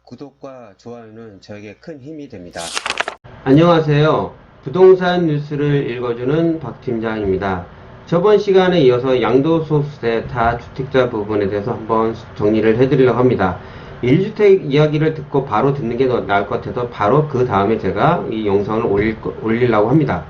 구독과 좋아요는 저에게 큰 힘이 됩니다. 안녕하세요. 부동산 뉴스를 읽어주는 박 팀장입니다. 저번 시간에 이어서 양도소득세 다주택자 부분에 대해서 한번 정리를 해드리려고 합니다. 1주택 이야기를 듣고 바로 듣는 게 나을 것 같아서 바로 그 다음에 제가 이 영상을 올리려고 합니다.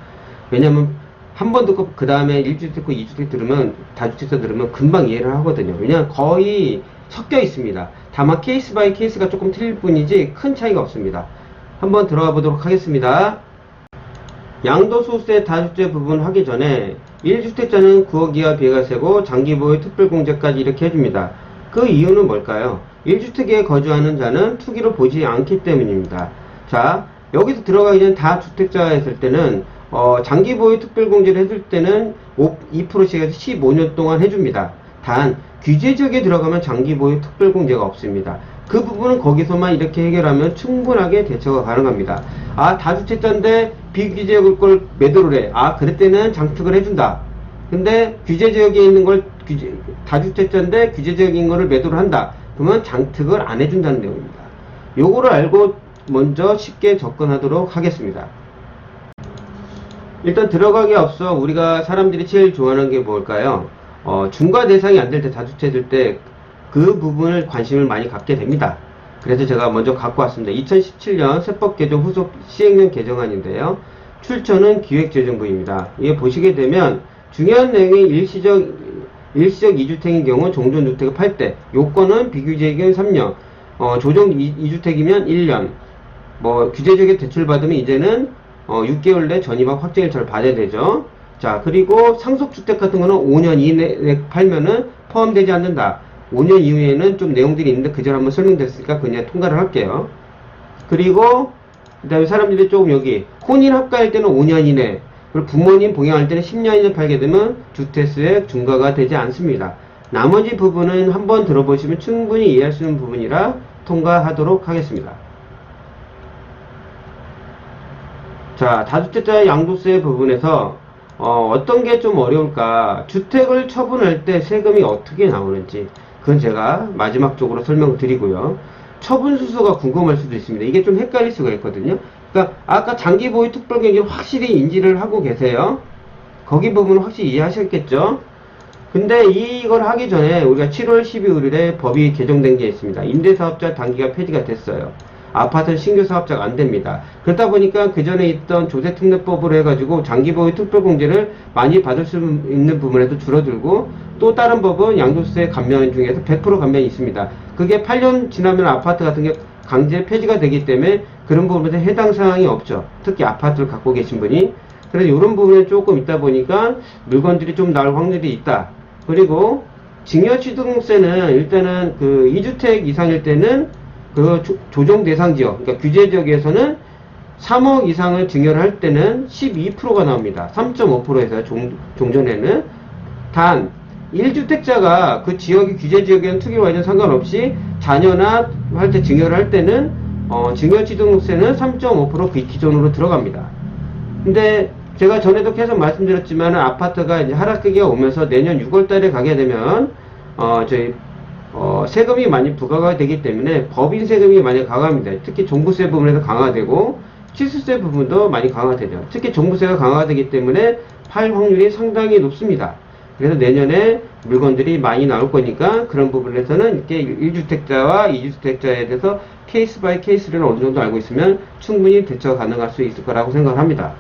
왜냐면 한 번 듣고 그 다음에 1주택 듣고 2주택 들으면 다주택자 들으면 금방 이해를 하거든요. 왜냐면 거의 섞여 있습니다. 다만 케이스 바이 케이스가 조금 틀릴 뿐이지 큰 차이가 없습니다. 한번 들어가 보도록 하겠습니다. 양도소득세 다주택 부분 하기 전에 1주택자는 9억 이하 비과세고 장기보유 특별공제까지 이렇게 해줍니다. 그 이유는 뭘까요? 1주택에 거주하는 자는 투기로 보지 않기 때문입니다. 자, 여기서 들어가기 전 다주택자 했을 때는 장기보유 특별공제를 해줄 때는 2%씩 해서 15년 동안 해줍니다. 단 규제지역에 들어가면 장기보유 특별공제가 없습니다. 그 부분은 거기서만 이렇게 해결하면 충분하게 대처가 가능합니다. 아, 다주택자인데 비규제지역을 걸 매도를 해. 아, 그럴 때는 장특을 해준다. 근데 규제지역에 있는 걸 다주택자인데 규제지역인 거를 매도를 한다. 그러면 장특을 안 해준다는 내용입니다. 요거를 알고 먼저 쉽게 접근하도록 하겠습니다. 일단 들어가기 앞서 우리가 사람들이 제일 좋아하는 게 뭘까요? 중과 대상이 안 될 때 다주택 될 때 그 부분을 관심을 많이 갖게 됩니다. 그래서 제가 먼저 갖고 왔습니다. 2017년 세법 개정 후속 시행령 개정안인데요. 출처는 기획재정부입니다. 이게 보시게 되면 중요한 내용이 일시적 2주택인 경우 종전주택을 팔 때 요건은 비규제적인 3년, 조정 2주택이면 1년, 규제적인 대출받으면 이제는 6개월 내 전입학 확정일차를 받아야 되죠. 자, 그리고 상속주택 같은 거는 5년 이내에 팔면은 포함되지 않는다. 5년 이후에는 좀 내용들이 있는데 그전 한번 설명드렸으니까 그냥 통과를 할게요. 그리고 그 다음에 사람들이 조금 여기 혼인 합가할 때는 5년 이내, 그리고 부모님 봉양할 때는 10년 이내 팔게 되면 주택수액 중과가 되지 않습니다. 나머지 부분은 한번 들어보시면 충분히 이해할 수 있는 부분이라 통과하도록 하겠습니다. 자, 다주택자 양도세 부분에서 어떤 게 좀 어려울까? 주택을 처분할 때 세금이 어떻게 나오는지 그건 제가 마지막 쪽으로 설명을 드리고요. 처분 수수가 궁금할 수도 있습니다. 이게 좀 헷갈릴 수가 있거든요. 그러니까 아까 장기보유 특별공제를 확실히 인지를 하고 계세요. 거기 부분은 확실히 이해하셨겠죠? 근데 이걸 하기 전에 우리가 7월 12일에 법이 개정된 게 있습니다. 임대사업자 단기가 폐지가 됐어요. 아파트는 신규 사업자가 안 됩니다. 그러다 보니까 그 전에 있던 조세특례법으로 해가지고 장기보유 특별공제를 많이 받을 수 있는 부분에도 줄어들고, 또 다른 법은 양도세 감면 중에서 100% 감면이 있습니다. 그게 8년 지나면 아파트 같은 게 강제 폐지가 되기 때문에 그런 부분에 해당 사항이 없죠. 특히 아파트를 갖고 계신 분이. 그래서 이런 부분에 조금 있다 보니까 물건들이 좀 나올 확률이 있다. 그리고 증여취득세는 일단은 그 2주택 이상일 때는 그 조정 대상 지역, 그러니까 규제 지역에서는 3억 이상을 증여를 할 때는 12%가 나옵니다. 3.5%에서 종전에는. 단 1주택자가 그 지역이 규제 지역에는 투기 완전 상관없이 자녀나 할 때 증여를 할 때는 증여취득세는 3.5% 그 기존으로 들어갑니다. 근데 제가 전에도 계속 말씀드렸지만 아파트가 이제 하락기가 오면서 내년 6월 달에 가게 되면 세금이 많이 부과가 되기 때문에 법인 세금이 많이 강화합니다. 특히 종부세 부분에서 강화되고 취수세 부분도 많이 강화되죠. 특히 종부세가 강화되기 때문에 팔 확률이 상당히 높습니다. 그래서 내년에 물건들이 많이 나올 거니까 그런 부분에서는 이렇게 1주택자와 2주택자에 대해서 케이스 바이 케이스를 어느 정도 알고 있으면 충분히 대처가 가능할 수 있을 거라고 생각합니다.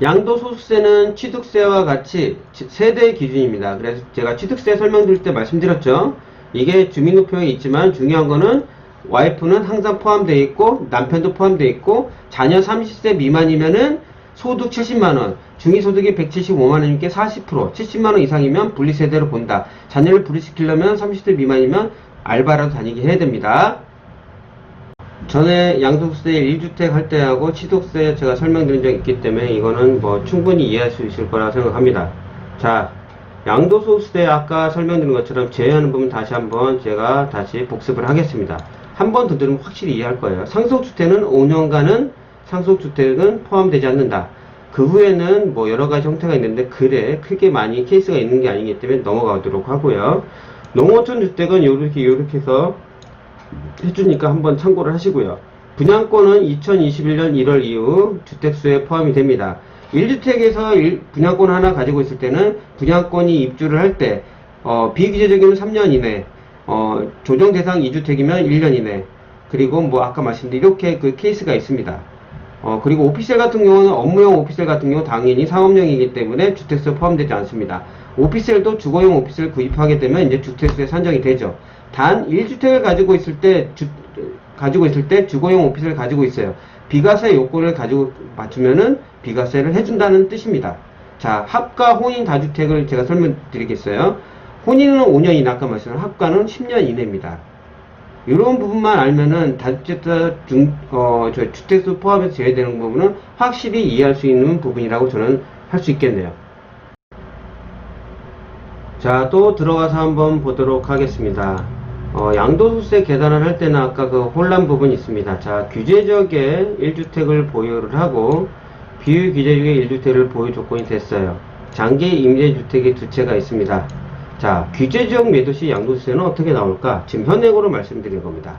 양도소득세는 취득세와 같이 세대 기준입니다. 그래서 제가 취득세 설명드릴 때 말씀드렸죠. 이게 주민등록표에 있지만 중요한 거는 와이프는 항상 포함되어 있고 남편도 포함되어 있고 자녀 30세 미만이면은 소득 70만원, 중위소득이 175만원이니까 40%, 70만원 이상이면 분리세대로 본다. 자녀를 분리시키려면 30세 미만이면 알바라도 다니게 해야 됩니다. 전에 양도세 1주택 할 때하고 취득세 제가 설명드린 적이 있기 때문에 이거는 충분히 이해할 수 있을 거라고 생각합니다. 자, 양도소득세 아까 설명드린 것처럼 제외하는 부분 다시 한번 제가 다시 복습을 하겠습니다. 한 번 더 들으면 확실히 이해할 거예요. 상속주택은 5년간은 상속주택은 포함되지 않는다. 그 후에는 여러가지 형태가 있는데 크게 많이 케이스가 있는 게 아니기 때문에 넘어가도록 하고요. 농어촌 주택은 요렇게 해서 해주니까 한번 참고를 하시고요. 분양권은 2021년 1월 이후 주택수에 포함이 됩니다. 1주택에서 분양권 하나 가지고 있을 때는 분양권이 입주를 할 때 비규제적이면 3년 이내, 조정 대상 2주택이면 1년 이내, 그리고 뭐 아까 말씀드린 이렇게 그 케이스가 있습니다. 그리고 오피셀 같은 경우는 업무용 오피셀 같은 경우 당연히 상업용이기 때문에 주택수에 포함되지 않습니다. 오피셀도 주거용 오피셀 구입하게 되면 이제 주택수에 산정이 되죠. 단 1주택을 가지고 있을 때 주거용 오피스를 가지고 있어요. 비과세 요건을 가지고 맞추면은 비과세를 해준다는 뜻입니다. 자, 합과 혼인 다주택을 제가 설명드리겠어요. 혼인은 5년이나 아까 말씀드린 합과는 10년 이내입니다. 이런 부분만 알면은 다주택자 주택수 포함해서 제외되는 부분은 확실히 이해할 수 있는 부분이라고 저는 할 수 있겠네요. 자, 또 들어가서 한번 보도록 하겠습니다. 양도소득세 계산을 할 때는 아까 그 혼란 부분이 있습니다. 자, 규제지역에 1주택을 보유를 하고 비규제지역에 1주택을 보유 조건이 됐어요. 장기 임대주택이 두 채가 있습니다. 자, 규제지역 매도시 양도소득세는 어떻게 나올까? 지금 현행으로 말씀드린 겁니다.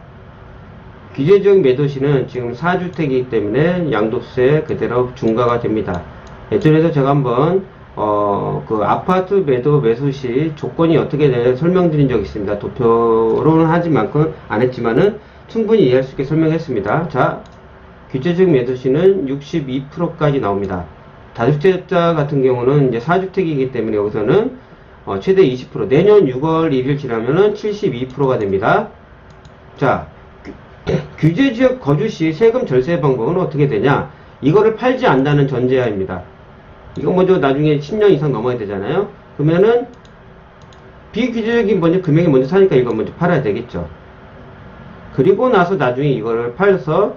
규제지역 매도시는 지금 4주택이기 때문에 양도소득세 그대로 중과가 됩니다. 예전에도 제가 한번 그 아파트 매수 시 조건이 어떻게 되는지 설명드린 적이 있습니다. 도표로는 안 했지만은 충분히 이해할 수 있게 설명했습니다. 자, 규제적 매도 시는 62%까지 나옵니다. 다주택자 같은 경우는 이제 4주택이기 때문에 여기서는 최대 20%, 내년 6월 1일 지나면은 72%가 됩니다. 자, 규제지역 거주 시 세금 절세 방법은 어떻게 되냐? 이거를 팔지 않는다는 전제하입니다. 이거 먼저 나중에 10년 이상 넘어야 되잖아요. 그러면은 비규제적인 먼저 금액이 먼저 사니까 이거 먼저 팔아야 되겠죠. 그리고 나서 나중에 이거를 팔아서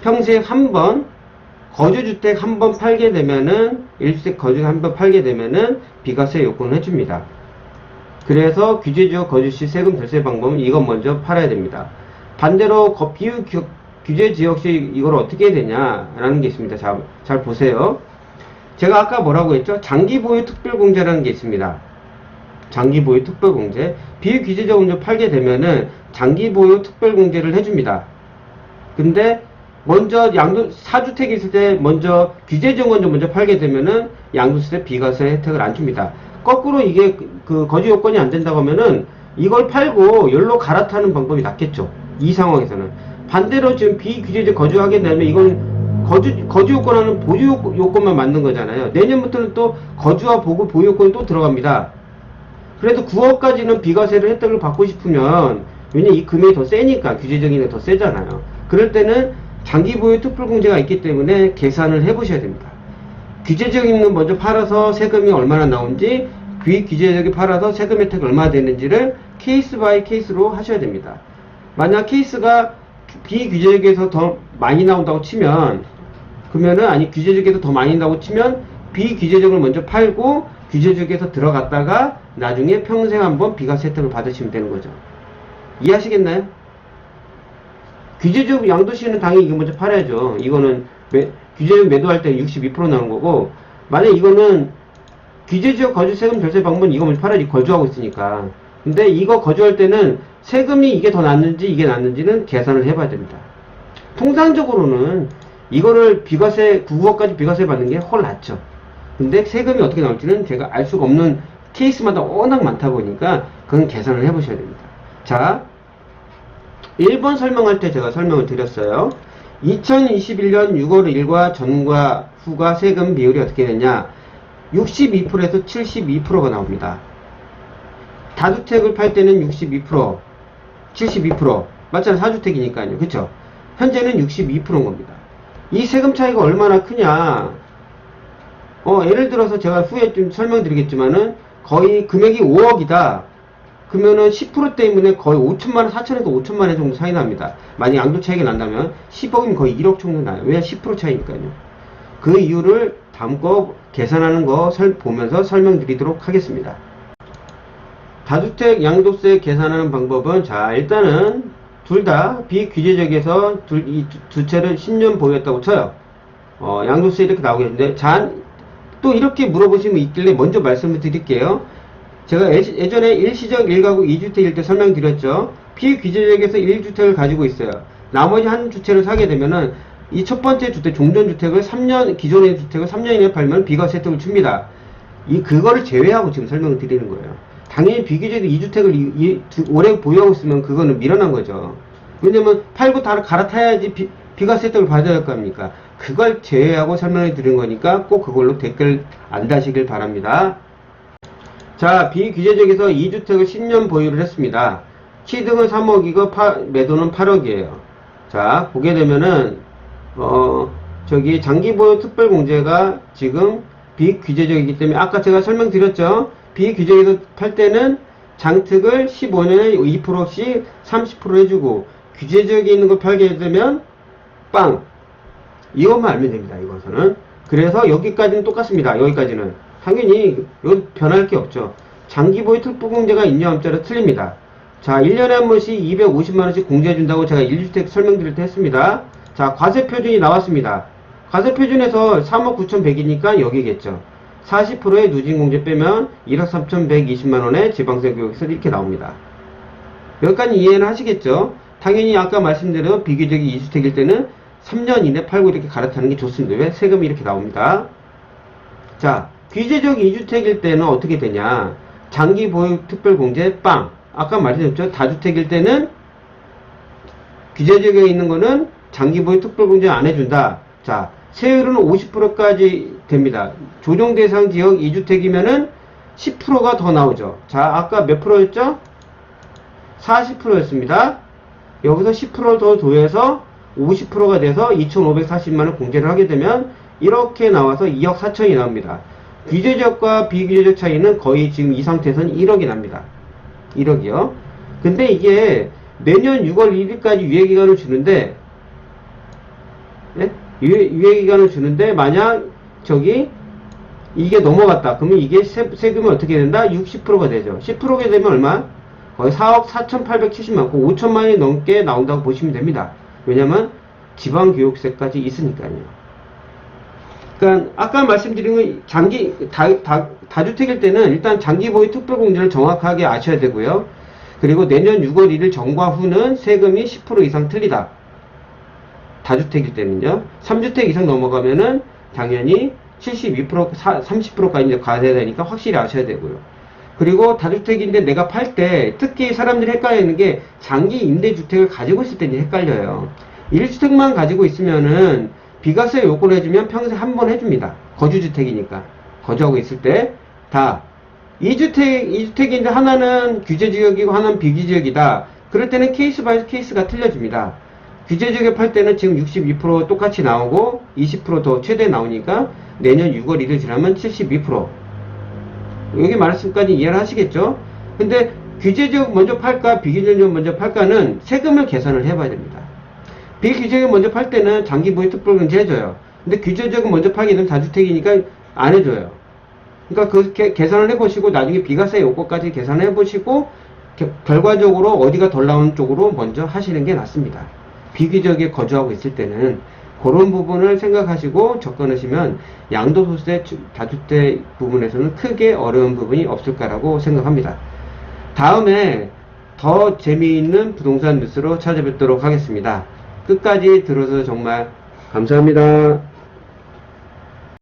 평생 한번 거주주택 한번 팔게 되면은 1주택 거주 한번 팔게 되면은 비과세 요건을 해줍니다. 그래서 규제지역 거주시 세금 절세 방법은 이것 먼저 팔아야 됩니다. 반대로 규제지역시 이걸 어떻게 해야 되냐라는 게 있습니다. 자, 잘 보세요. 제가 아까 뭐라고 했죠? 장기보유 특별공제라는 게 있습니다. 장기보유 특별공제. 비규제적 먼저 팔게 되면은 장기보유 특별공제를 해줍니다. 근데 먼저 4주택이 있을 때 먼저 규제적 먼저 팔게 되면은 양도세 비과세 혜택을 안 줍니다. 거꾸로 이게 그 거주 요건이 안 된다고 하면은 이걸 팔고 열로 갈아타는 방법이 낫겠죠. 이 상황에서는. 반대로 지금 비규제적 거주하게 되면 이건 거주 요건하는 보유 요건만 맞는 거잖아요. 내년부터는 또 거주와 보유 요건이 또 들어갑니다. 그래도 9억까지는 비과세를 혜택을 받고 싶으면, 왜냐면 이 금액이 더 세니까, 규제적인 게 더 세잖아요. 그럴 때는 장기 보유 특별공제가 있기 때문에 계산을 해보셔야 됩니다. 규제적인 건 먼저 팔아서 세금이 얼마나 나오는지, 비규제적이 팔아서 세금 혜택이 얼마나 되는지를 케이스 바이 케이스로 하셔야 됩니다. 만약 케이스가 비규제적에서 더 많이 나온다고 치면, 그러면은, 아니, 규제적에서 더 많이 나온다고 치면, 비규제적을 먼저 팔고, 규제적에서 들어갔다가, 나중에 평생 한번 비과세 혜택을 받으시면 되는 거죠. 이해하시겠나요? 규제적 양도시는 당연히 이거 먼저 팔아야죠. 이거는, 규제적 매도할 때 62% 나오는 거고, 만약 이거는, 규제지역 거주세금 절세 방법은 이거 먼저 팔아야지 거주하고 있으니까. 근데 이거 거주할 때는 세금이 이게 더 낫는지 이게 낫는지는 계산을 해봐야 됩니다. 통상적으로는 이거를 비과세 9억까지 비과세 받는 게 훨 낫죠. 근데 세금이 어떻게 나올지는 제가 알 수가 없는 케이스마다 워낙 많다 보니까 그건 계산을 해보셔야 됩니다. 자, 1번 설명할 때 제가 설명을 드렸어요. 2021년 6월 1과 전과 후가 세금 비율이 어떻게 되냐? 62%에서 72%가 나옵니다. 다주택을 팔 때는 62%, 72%. 맞잖아요. 4주택이니까요. 그쵸? 현재는 62%인 겁니다. 이 세금 차이가 얼마나 크냐? 예를 들어서 제가 후에 좀 설명드리겠지만은 거의 금액이 5억이다. 그러면은 10% 때문에 거의 5천만원, 4천에서 5천만원 정도 차이 납니다. 만약 양도 차이가 난다면 10억이면 거의 1억 정도 나요. 왜? 10% 차이니까요. 그 이유를 다음 거 계산하는 거 보면서 설명드리도록 하겠습니다. 다주택 양도세 계산하는 방법은, 자, 일단은 둘 다 비규제적에서 이 두 채를 10년 보유했다고 쳐요. 양도세 이렇게 나오겠는데, 또 이렇게 물어보시면 있길래 먼저 말씀을 드릴게요. 제가 예전에 일시적 1가구 2주택일 때 설명드렸죠. 비규제적에서 1주택을 가지고 있어요. 나머지 한 주택을 사게 되면은 이 첫 번째 주택, 종전주택을 3년, 기존의 주택을 3년 이내에 팔면 비과세 혜택을 줍니다. 그거를 제외하고 지금 설명을 드리는 거예요. 당연히 비규제적 2주택을 오래 보유하고 있으면 그거는 미련한 거죠. 왜냐면 팔고 다 갈아타야지 비과세 혜택을 받아야 할 거 아닙니까? 그걸 제외하고 설명을 드린 거니까 꼭 그걸로 댓글 안 다시길 바랍니다. 자, 비규제적에서 2주택을 10년 보유를 했습니다. 취득은 3억이고 매도는 8억이에요. 자, 보게 되면은 저기 장기보유 특별공제가 지금 비규제적이기 때문에 아까 제가 설명드렸죠. 비규제적에서 팔 때는 장특을 15년에 2%씩 30% 해주고 규제적에 있는 걸 팔게 되면 빵! 이것만 알면 됩니다. 이것은. 그래서 여기까지는 똑같습니다. 여기까지는. 당연히 여기 변할 게 없죠. 장기보유 특별공제가 있냐 없냐로 틀립니다. 자, 1년에 한 번씩 250만원씩 공제해준다고 제가 1주택 설명드릴 때 했습니다. 자, 과세표준이 나왔습니다. 과세표준에서 3억 9,100이니까 여기겠죠. 40%의 누진공제 빼면 1억 3,120만원의 지방세 교육에서 이렇게 나옵니다. 여기까지 이해는 하시겠죠? 당연히 아까 말씀드린 비규제적 2주택일 때는 3년 이내 팔고 이렇게 갈아타는 게 좋습니다. 왜? 세금이 이렇게 나옵니다. 자, 규제적 2주택일 때는 어떻게 되냐? 장기 보유 특별공제 빵. 아까 말씀드렸죠? 다주택일 때는 규제적에 있는 거는 장기 보유 특별공제 안 해준다. 자, 세율은 50%까지 됩니다. 조정 대상 지역 2주택이면은 10%가 더 나오죠. 자, 아까 몇 프로였죠? 40%였습니다. 여기서 10%를 더 더해서 50%가 돼서 2,540만원 공제를 하게 되면 이렇게 나와서 2억 4천이 나옵니다. 규제적과 비규제적 차이는 거의 지금 이 상태에서는 1억이 납니다. 1억이요. 근데 이게 내년 6월 1일까지 유예기간을 주는데, 네? 유예기간을 주는데, 만약 이게 넘어갔다. 그러면 이게 세금이 어떻게 된다? 60%가 되죠. 10%가 되면 얼마? 거의 4억 4,870만, 5천만 원이 넘게 나온다고 보시면 됩니다. 왜냐면 지방교육세까지 있으니까요. 그러니까 아까 말씀드린 건 다주택일 때는 일단 장기보유 특별공제를 정확하게 아셔야 되고요. 그리고 내년 6월 1일 전과 후는 세금이 10% 이상 틀리다. 다주택일 때는요. 3주택 이상 넘어가면은 당연히 72%, 30%까지 이제 과세가 되니까 확실히 아셔야 되고요. 그리고 다주택인데 내가 팔 때 특히 사람들이 헷갈리는 게 장기 임대주택을 가지고 있을 때는 헷갈려요. 1주택만 가지고 있으면은 비과세 요건을 해주면 평생 한 번 해줍니다. 거주주택이니까. 거주하고 있을 때 다 2주택인데 하나는 규제지역이고 하나는 비규제지역이다. 그럴 때는 케이스 바이 케이스가 틀려집니다. 규제지역에 팔 때는 지금 62% 똑같이 나오고 20% 더 최대 나오니까 내년 6월 1일 지나면 72%. 여기 말씀까지 이해를 하시겠죠? 근데 규제지역 먼저 팔까 비규제지역 먼저 팔까는 세금을 계산을 해봐야 됩니다. 비규제지역 먼저 팔 때는 장기보유 특별공제 해줘요. 근데 규제지역은 먼저 팔게 되면 다주택이니까 안 해줘요. 그러니까 그렇게 계산을 해보시고 나중에 비과세 요건까지 계산을 해보시고 결과적으로 어디가 덜 나오는 쪽으로 먼저 하시는 게 낫습니다. 비규제지역에 거주하고 있을 때는 그런 부분을 생각하시고 접근하시면 양도소득세 다주택 부분에서는 크게 어려운 부분이 없을까라고 생각합니다. 다음에 더 재미있는 부동산 뉴스로 찾아뵙도록 하겠습니다. 끝까지 들어서 정말 감사합니다.